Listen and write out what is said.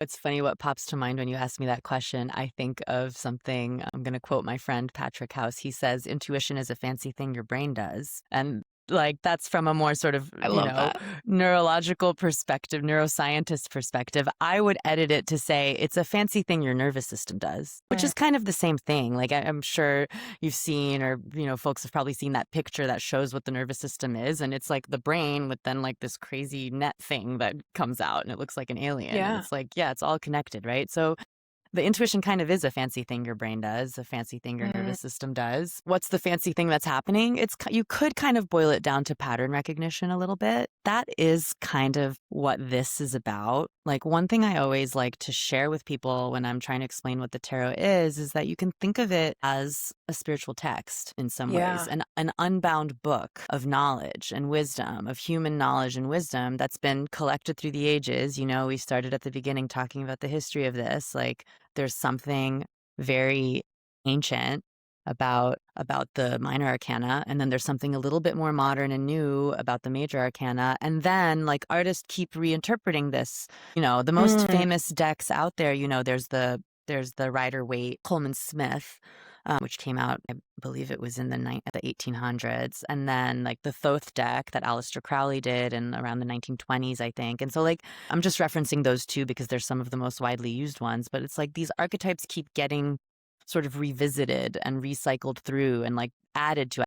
It's funny what pops to mind when you ask me that question. I think of something, I'm going to quote my friend Patrick House. He says, intuition is a fancy thing your brain does. And like that's from a more sort of, I love that. neurological perspective, neuroscientist perspective. I would edit it to say it's a fancy thing your nervous system does, which Mm. is kind of the same thing. Like I'm sure you've seen, or, folks have probably seen that picture that shows what the nervous system is. And it's like the brain with then like this crazy net thing that comes out and it looks like an alien. And Yeah. it's like, yeah, it's all connected, right? So the intuition kind of is a fancy thing your brain does, a fancy thing your Mm. nervous system does. What's the fancy thing that's happening? You could kind of boil it down to pattern recognition a little bit. That is kind of what this is about. Like one thing I always like to share with people when I'm trying to explain what the tarot is that you can think of it as a spiritual text in some ways, Yeah. an unbound book of knowledge and wisdom, of human knowledge and wisdom that's been collected through the ages. We started at the beginning talking about the history of this. Like there's something very ancient about the minor arcana, and then there's something a little bit more modern and new about the major arcana, and then like artists keep reinterpreting this. The most Mm. famous decks out there, there's the Rider-Waite Coleman Smith, which came out, I believe it was in the 1800s, and then like the Thoth deck that Aleister Crowley did in around the 1920s, I think. And so like I'm just referencing those two because they're some of the most widely used ones, but it's like these archetypes keep getting sort of revisited and recycled through and like added to